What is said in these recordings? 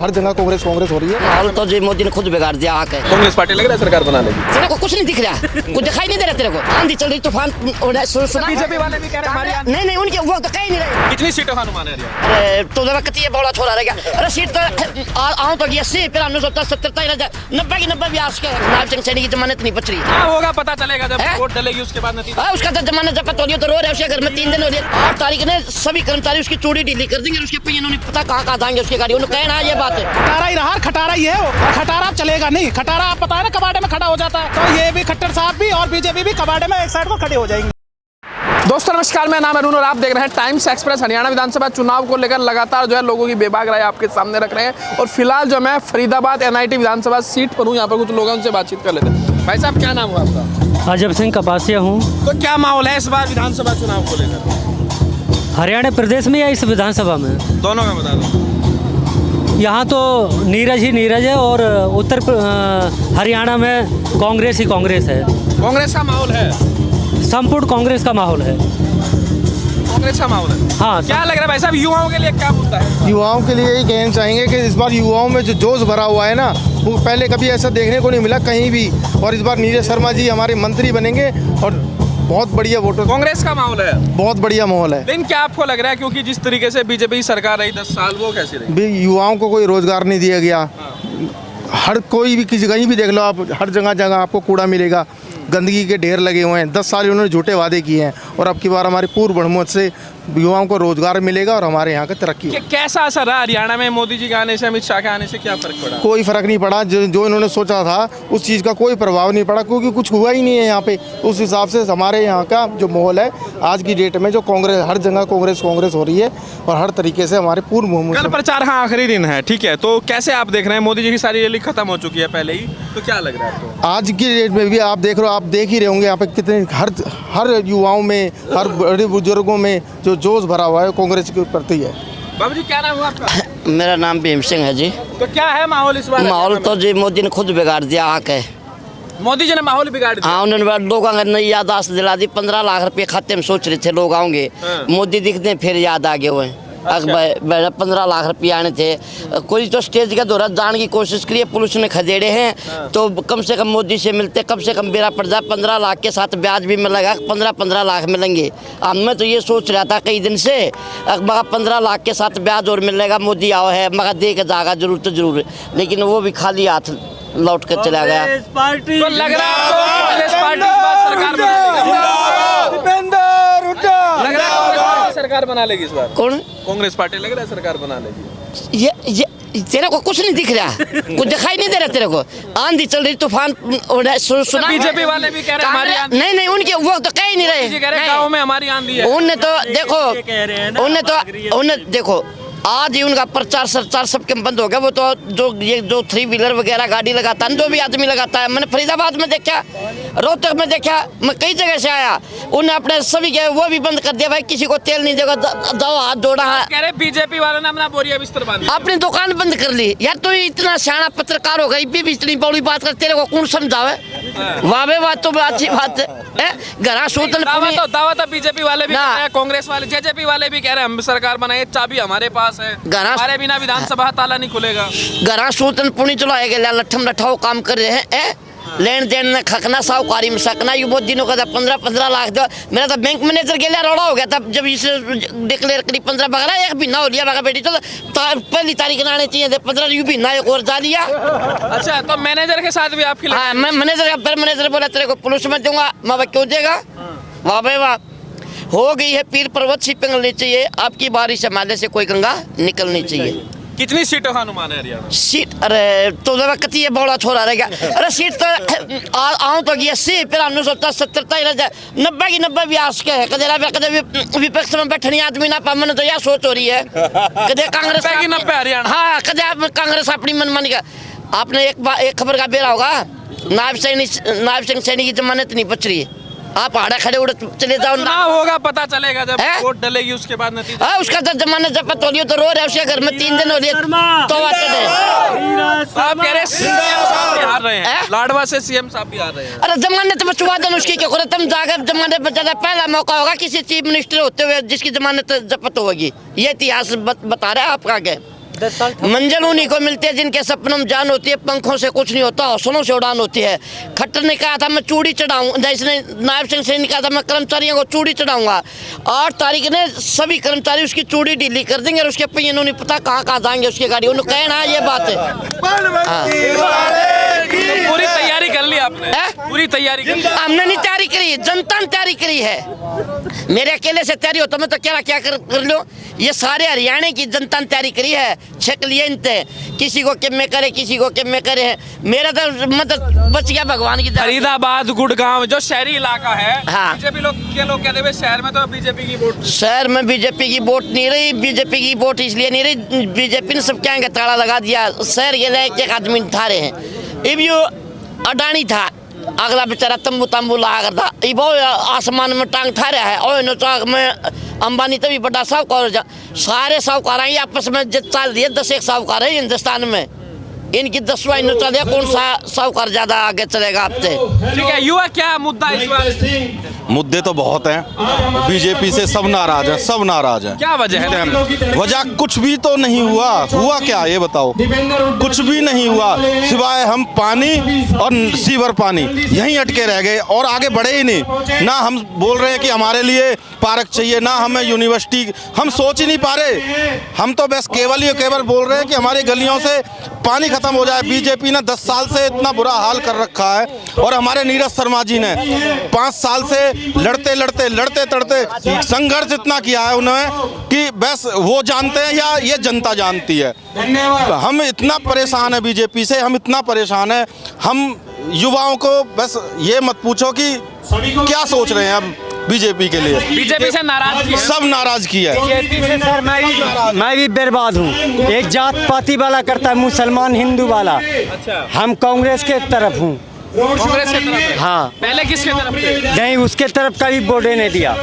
हर जगह कांग्रेस कांग्रेस हो रही है। माहौल तो जी मोदी ने खुद बिगाड़ दिया आके। कांग्रेस पार्टी लग रहा है सरकार बना लेगी। तेरे को कुछ नहीं दिख रहा, कुछ दिखाई नहीं दे रहा तेरे को। आंधी चल रही, तूफान बीजेपी वाले भी कह रहे हैं हमारी आंधी। नहीं उनके वो तो कहीं नहीं रहे। कितनी सीटों का अनुमान है रिया? अरे तो जरा कती बड़ा छोड़ा रहेगा। अरे सीट तो आऊं तो 80 फिर हमने सोचा 70 90 की 90 भी आज के नाम सिंह सैनी की जमानत नहीं बच रही। क्या होगा पता चलेगा जब वोट डलेगी उसके बाद नतीजा। उसका तो जमानत जब्त हो रही है तो रो रहा है। उसके घर में 3 दिन हो रही है। 8 तारीख ने सभी कर्मचारी उसकी चोरी ढीली कर देंगे। उसके पहिए उन्होंने पता कहाँ जाएंगे उसकी गाड़ी। उन्होंने कहना ये बात है। खटारा ही रहा, खटारा ही है वो। खटारा चलेगा नहीं। खटारा आप पता है ना कबाड़े में खड़ा हो जाता है, तो ये भी खट्टर साहब भी और बीजेपी भी कबाड़े में एक साइड को खड़े हो जाएंगे। दोस्तों नमस्कार, मैं नाम अरुण और आप देख रहे हैं टाइम्स एक्सप्रेस। हरियाणा विधानसभा चुनाव को लेकर लगातार जो है लोगों की बेबाक राय आपके सामने रख रहे हैं। और फिलहाल जो मैं फरीदाबाद NIT विधानसभा सीट पर हूँ, यहाँ पर कुछ लोगों से बातचीत कर लेते हैं। भाई साहब क्या नाम हुआ आपका? अजब सिंह कपासिया हूँ। तो क्या माहौल है इस बार विधानसभा चुनाव को लेकर? हरियाणा प्रदेश में या इस विधानसभा में? दोनों में बता दो। यहाँ तो नीरज ही नीरज है और हरियाणा में कांग्रेस ही कांग्रेस है। कांग्रेस का माहौल है, संपूर्ण कांग्रेस का माहौल है। कांग्रेस का माहौल है। हाँ, क्या लग रहा है भाई साहब युवाओं के लिए क्या मुद्दा है? युवाओं के लिए यही कहना चाहेंगे कि इस बार युवाओं में जो जोश भरा हुआ है ना, वो पहले कभी ऐसा देखने को नहीं मिला कहीं भी। और इस बार नीरज शर्मा जी हमारे मंत्री बनेंगे और बहुत बढ़िया वोटर। कांग्रेस का माहौल है, बहुत बढ़िया माहौल है। लेकिन क्या आपको लग रहा है क्योंकि जिस तरीके से बीजेपी सरकार रही 10 साल, वो कैसी रही? युवाओं को कोई रोजगार नहीं दिया गया। हर कोई भी किसी कहीं भी देख लो आप, हर जगह आपको कूड़ा मिलेगा, गंदगी के ढेर लगे हुए हैं। 10 साल उन्होंने झूठे वादे किए हैं और अब की बार हमारी पूर्व बहुमत से युवाओं को रोजगार मिलेगा और हमारे यहाँ का तरक्की। कैसा असर रहा हरियाणा में मोदी जी के आने से, अमित शाह के आने से? क्या फर्क पड़ा? कोई फर्क नहीं पड़ा। जो इन्होंने सोचा था उस चीज़ का कोई प्रभाव नहीं पड़ा, क्योंकि कुछ हुआ ही नहीं है यहाँ पे। उस हिसाब से हमारे यहाँ का जो माहौल है आज की डेट में, जो कांग्रेस हर जगह कांग्रेस कांग्रेस हो रही है और हर तरीके से हमारे पूर्व बहुमत। कल प्रचार हाँ आखिरी दिन है, ठीक है, तो कैसे आप देख रहे हैं? मोदी जी की सारी रैली खत्म हो चुकी है पहले ही, तो क्या लग रहा है आपको? आज की डेट में भी आप देख रहे हो, आप देख ही रहे होंगे यहाँ पे कितने हर युवाओं में, हर बड़े बुजुर्गों में जो जोश भरा हुआ है कांग्रेस के प्रति है। बाबू जी क्या नाम हुआ आपका? मेरा नाम भीम सिंह है जी। तो क्या है माहौल इस बार? माहौल तो जी मोदी ने खुद बिगाड़ दिया आके। मोदी जी ने माहौल बिगाड़ दिया। हाँ, उन्होंने लोगों को नई यादाश्त दिला दी। 15 लाख रुपए खाते में सोच रहे थे लोग आओगे, मोदी दिखते फिर याद आ गए हुए। 15 लाख रुपये आने थे। कोई तो स्टेज का दौरा जाने की कोशिश करिए, पुलिस ने खदेड़े हैं। तो कम से कम मोदी से मिलते, कम से कम बेरा पड़ जाए। 15 लाख के साथ ब्याज भी मिलेगा, 15 लाख मिलेंगे। अब मैं तो ये सोच रहा था कई दिन से, मगर 15 लाख के साथ ब्याज और मिलेगा। मोदी आओ है मगर दे के जाएगा जरूर तो जरूर, लेकिन वो भी खाली हाथ लौट कर चला गया। तो लग रहा है कांग्रेस पार्टी इस बार सरकार बना लेगी इस बार? कौन? कांग्रेस पार्टी लग रहा है सरकार बना लेगी। ये तेरे को कुछ नहीं दिख रहा, कुछ दिखाई नहीं दे रहा तेरे को। आंधी चल रही, तूफान सुना। बीजेपी वाले भी कह रहे हैं हमारी आंधी। नहीं उनके वो तो कहीं नहीं रहे। गाँव में हमारी आंधी है। उन्हें तो देखो, उन्हें देखो आज ही उनका प्रचार सरचार सबके बंद हो गया। वो तो जो 3 व्हीलर वगैरह गाड़ी लगाता है, जो भी आदमी लगाता है, मैंने फरीदाबाद में देखा, रोहतक में देखा, मैं कई जगह से आया। उन्हें अपने सभी के वो भी बंद कर दिया। भाई किसी को तेल नहीं देगा, जाओ हाथ जोड़ा है। कह रहे बीजेपी वाले ने अपना बोरिया बिस्तर बांध दिया, अपनी दुकान बंद कर ली। यार तो इतना सियाना पत्रकार हो गई भी इतनी बड़ी बात कर, तेरे को कौन समझावे? वाह बात तो अच्छी बात है। घरा सूतन दावा तो बीजेपी वाले भी कह रहे हैं, कांग्रेस वाले जेजेपी वाले भी कह रहे हैं हम सरकार बनाए, चाबी हमारे पास है, हमारे बिना विधानसभा ताला नहीं खुलेगा। घरा सूतन पुणी चलाए गए, लठम लठाओ काम कर रहे हैं। लेन देन में खकना, साहूकारी में सकना। ये बहुत दिनों का था 15 लाख दो। मेरा तो बैंक मैनेजर के लिए रोड़ा हो गया था जब इसे डिक्लेयर करी। 15 बगरा एक भी ना हो लिया बगा बेटी, तो पहली तारीख आने चाहिए थे। 15 यू भी ना एक और जा लिया। अच्छा, तो मैनेजर के साथ भी आपकी? हाँ, मैं मैनेजर बोला तेरे को पुलिस में दूंगा। मैं क्यों देगा? वाह भाई वाह। हो गई है पीर पर्वत सी पिघलनी चाहिए, आपकी बारिश माले से कोई गंगा निकलनी चाहिए। कितनी सीटों का अनुमान है हरियाणा सीट? अरे तो जरा कती बड़ा छोड़ा रहेगा। अरे सीट तो आऊं तो 80 फिर हमने सोचा 70 90 की 90 भी आज के है। कदे विपक्ष में बैठनी आदमी ना पा, मैंने तो यह सोच हो रही है। कदे कांग्रेस की 90 हरियाणा। हाँ, कदे कांग्रेस अपनी मनमानी का। आपने एक खबर का बेरा होगा, नायब सिंह सैनी की जमानत नहीं बच रही है। आप आड़ा खड़े उड़ चले जाओ ना, होगा पता चलेगा जब वोट डलेगी उसके बाद नतीजा। उसका तो जमानत जब्त हो रही है तो रो रहा है। उसके घर में 3 दिन हो रही है तो आप कह रहे सीएम साहब भी हार रहे हैं, लाडवा से सीएम साहब भी हार रहे हैं। अरे जमानत बचवा देना उसकी क्या करे? तुम जाकर जमानत बचाना पहला मौका होगा किसी चीफ मिनिस्टर होते हुए जिसकी जमानत जब्त होगी। ये इतिहास बता रहा है आपका। मंजिल उन्हीं को मिलती है जिनके सपनों में जान होती है। पंखों से कुछ नहीं होता, हौसलों से उड़ान होती है। खट्टर ने कहा था मैं चूड़ी चढ़ाऊँ, जिसने नायब सिंह ने कहा था मैं कर्मचारियों को चूड़ी चढ़ाऊंगा। 8 तारीख ने सभी कर्मचारी उसकी चूड़ी ढीली कर देंगे और उसके पहिए नहीं पता कहाँ कहाँ जाएंगे उसकी गाड़ी। उन्होंने कहना ये बात है। पूरी तैयारी कर ली आपने? पूरी तैयारी कर ली? हमने नहीं तैयारी करी, जनता ने तैयारी करी है। मेरे अकेले से तैयारी होता मैं तो क्या कर लो। ये सारे हरियाणा की जनता ने तैयारी करी है। छक लिए इनते, किसी को किम में करे, किसी को किम में करे। मेरा तो मतलब बच गया भगवान की। फरीदाबाद गुड़गांव जो शहरी इलाका है, हाँ। बीजेपी लोग कहते हैं शहर में तो बीजेपी की वोट। शहर में बीजेपी की वोट नहीं रही। बीजेपी की वोट इसलिए नहीं रही, बीजेपी ने सब क्या ताला लगा दिया। शहर के लिए एक आदमी ठा रहे हैं। अब यो अडानी था, अगला बेचारा तंबू लगा कर था। ये बहुत आसमान में टांग ठा रहा है। और में अंबानी तभी बड़ा साहूकार, सारे साहूकार आएंगे आपस में। चाल दिए 10 साहूकार है हिंदुस्तान में, इनकी 10वां इन्हों चल दिया। कौन सा साहूकार ज्यादा आगे चलेगा आपसे? ठीक है, युवा क्या मुद्दा इस बार? मुद्दे तो बहुत हैं। बीजेपी से सब नाराज हैं, सब नाराज हैं। क्या वजह है? वजह कुछ भी तो नहीं हुआ क्या ये बताओ? कुछ भी नहीं हुआ सिवाय हम पानी और सीवर पानी यहीं अटके रह गए और आगे बढ़े ही नहीं। ना हम बोल रहे हैं कि हमारे लिए पार्क चाहिए, ना हमें यूनिवर्सिटी, हम सोच ही नहीं पा रहे। हम तो बस केवल बोल रहे हैं कि हमारी गलियों से पानी खत्म हो जाए। बीजेपी ने 10 साल से इतना बुरा हाल कर रखा है और हमारे नीरज शर्मा जी ने 5 साल से लड़ते तड़ते संघर्ष इतना किया है उन्होंने कि बस वो जानते हैं या ये जनता जानती है। हम इतना परेशान है बीजेपी से, हम इतना परेशान है। हम युवाओं को बस ये मत पूछो कि क्या सोच रहे हैं अब बीजेपी के लिए। बीजेपी से नाराज, सब नाराज किया है। बीजेपी से सर मैं भी बर्बाद हूँ। एक जात पाती वाला करता है, मुसलमान हिंदू वाला। अच्छा। हम कांग्रेस के तरफ हूँ। कांग्रेस के तरफ है? हाँ। पहले किसके तरफ थे? नहीं, उसके तरफ कभी वोटे नहीं दिया,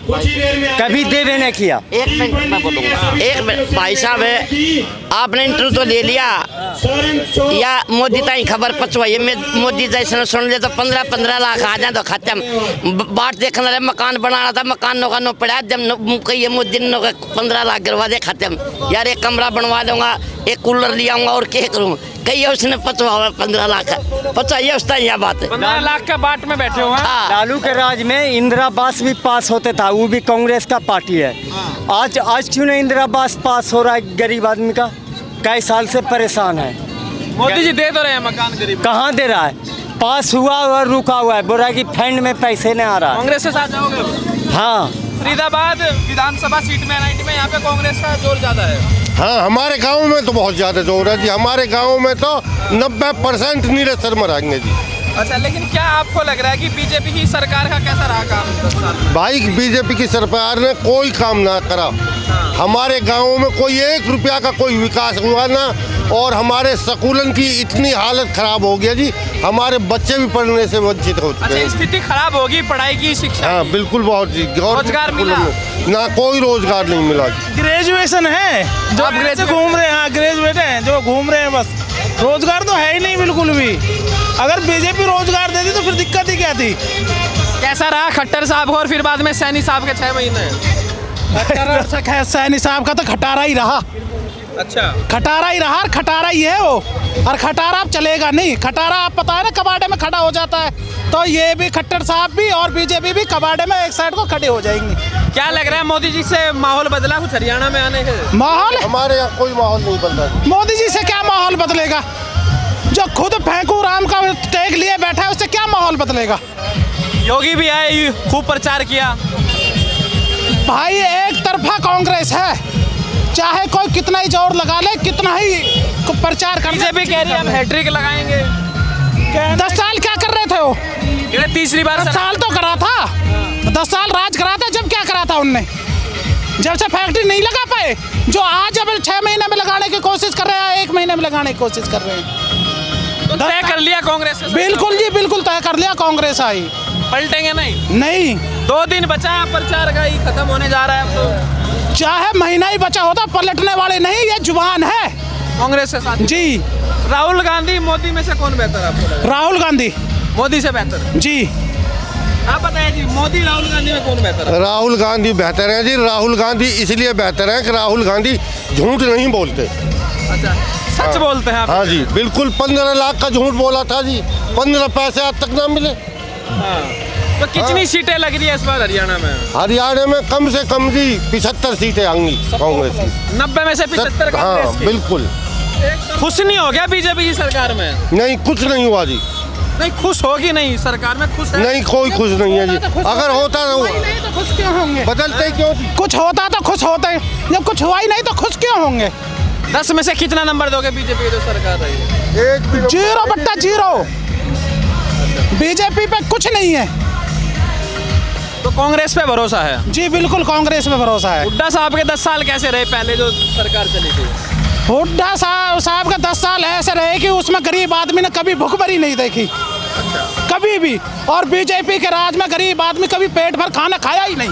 कभी देवे नहीं किया। एक मिनट मैं बोलूँगा, एक मिनट। भाई साहब है, आपने इंटरव्यू तो ले लिया या मोदी ताई खबर पचवाइए। मैं मोदी जैसे सुन ले तो 15 लाख आ जाए तो खत्म। बाट देखने रहे मकान बनाना था, मकान का नो पड़ा। जब कही मोदी ने 15 लाख गिरवा दे, खत्म। यार एक कमरा बनवा दूंगा, एक कूलर ले आऊंगा और क्या करूँ। कही उसने पचवा 15 लाख पचवाइए उसका यह बात है। 15 लाख का बाट में बैठे हुए हैं। लालू के राज में इंदिरा आवास भी पास होते था, वो भी कांग्रेस का पार्टी है। आज क्यों नहीं इंदिरा आवास पास हो रहा है गरीब आदमी का? कई साल से परेशान है। मोदी जी दे तो रहे हैं मकान गरीब। कहाँ दे रहा है? पास हुआ और रुका हुआ है, बोल रहा है कि फंड में पैसे नहीं आ रहा। कांग्रेस के साथ जाओगे? हाँ। फरीदाबाद विधानसभा सीट में NIT में यहाँ पे कांग्रेस का जोर ज्यादा है। हाँ, हमारे गांव में तो बहुत ज़्यादा जोर है जी। हमारे गांव में तो 90% नीरज शर्मा रहेंगे जी। अच्छा, लेकिन क्या आपको लग रहा है कि बीजेपी की सरकार का कैसा रहा काम 10 साल में? भाई बीजेपी की सरकार ने कोई काम ना करा। हमारे गांव में कोई 1 रुपया का कोई विकास हुआ ना। और हमारे स्कूलन की इतनी हालत खराब हो गया जी, हमारे बच्चे भी पढ़ने से वंचित हो चुके हैं। अच्छा, स्थिति खराब होगी पढ़ाई की, शिक्षा हाँ की? बिल्कुल बहुत जी। रोजगार मिला? ना कोई रोजगार नहीं मिला। ग्रेजुएशन है जो आप घूम रहे हैं। हाँ, ग्रेजुएट हैं जो घूम रहे हैं, बस रोजगार तो है ही नहीं बिल्कुल भी। अगर बीजेपी रोजगार देती तो फिर दिक्कत ही क्या थी? कैसा रहा खट्टर साहब को और फिर बाद में सैनी साहब के 6 महीने? सैनी साहब का तो खटारा ही रहा। अच्छा, खटारा ही रहा और खटारा ही है वो। और खटारा अब चलेगा नहीं। खटारा आप पता है ना कबाड़े में खड़ा हो जाता है, तो ये भी खट्टर साहब भी और बीजेपी भी कबाड़े में एक साइड को खड़े हो जाएंगे। क्या लग रहा है मोदी जी से माहौल बदला कुछ हरियाणा में आने के? माहौल हमारे यहाँ कोई माहौल नहीं बन रहा। मोदी जी से क्या माहौल बदलेगा? जो खुद फेंकू राम का टैग लिए बैठा है, उससे क्या माहौल बदलेगा? योगी भी आए, खूब प्रचार किया। भाई एक तरफा कांग्रेस है, चाहे कोई कितना ही जोर लगा ले, कितना ही प्रचार कर। बीजेपी कह रही है हम हैट्रिक लगाएंगे। 10 साल क्या कर रहे थे वो? ये तीसरी बार 10 साल तो करा था। 10 साल राज करा था। जब क्या करा था उनने? जब से फैक्ट्री नहीं लगा पाए, जो आज अब 6 महीने में लगाने की कोशिश कर रहे हैं, 1 महीने में लगाने की कोशिश कर रहे हैं। तो तय कर लिया कांग्रेस से? बिल्कुल जी, बिल्कुल तय कर लिया। कांग्रेस आई, पलटेंगे नहीं? नहीं। 2 दिन बचा है, प्रचार का ही खत्म होने जा रहा है अब तो। चाहे महीना ही बचा होता, पलटने वाले नहीं, ये जुबान है कांग्रेस से साथ जी। राहुल गांधी मोदी में से कौन बेहतर आपको? राहुल गांधी मोदी से बेहतर जी। आप बताइए जी, मोदी राहुल गांधी में कौन बेहतर है? राहुल गांधी बेहतर है जी। राहुल गांधी इसलिए बेहतर है कि राहुल गांधी झूठ नहीं बोलते। अच्छा, सच बोलते हैं आप? हाँ जी, बिल्कुल। 15 लाख का झूठ बोला था जी, 15 पैसे आज तक ना मिले। हाँ। तो कितनी सीटें लग रही है इस बार हरियाणा में? हरियाणा में कम से कम जी 75 सीटें आएंगी कांग्रेस की। 90 में से 75 हाँ कांग्रेस की। बिल्कुल। खुश नहीं हो गया बीजेपी की सरकार में? नहीं, कुछ नहीं हुआ जी। नहीं, खुश होगी नहीं सरकार में? खुश है? नहीं, कोई खुश नहीं है जी। अगर होता हुआ ही नहीं तो खुश क्यों होंगे? बदलते ही क्यों जी? कुछ होता तो खुश होते, जब कुछ हुआ ही नहीं तो खुश क्यों होंगे? 10 में से कितना नंबर दोगे बीजेपी की जो सरकार रही है? 0/0। बीजेपी पे कुछ नहीं है। तो कांग्रेस पे भरोसा है? जी बिल्कुल, कांग्रेस पे भरोसा है। हुड्डा साहब के 10 साल कैसे रहे पहले जो सरकार चली थी? हुड्डा साहब का 10 साल ऐसे रहे कि उसमें गरीब आदमी ने कभी भूखमरी नहीं देखी, कभी भी। और बीजेपी के राज में गरीब आदमी कभी पेट भर खाना खाया ही नहीं।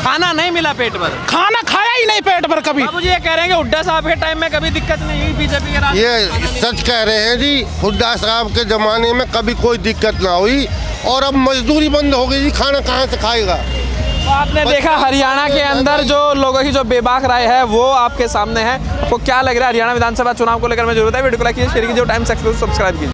खाना नहीं मिला पेट भर? खाना खाया ही नहीं पेट भर कभी। बाबू जी ये कह रहे हैं कि हुड्डा साहब के टाइम में कभी दिक्कत नहीं हुई बीजेपी के राज? ये सच कह रहे हैं जी। हुड्डा साहब के ज़माने में कभी कोई दिक्कत ना हुई, और अब मजदूरी बंद हो गई जी, खाना कहाँ से खाएगा। तो आपने देखा हरियाणा के अंदर जो लोगों की जो बेबाक राय है वो आपके सामने है। आपको क्या लग रहा है हरियाणा विधानसभा चुनाव को लेकर? में जरूरत है वीडियो को लाइक कीजिए, शेयर कीजिए, टाइम्स एक्सप्रेस सब्सक्राइब कीजिए।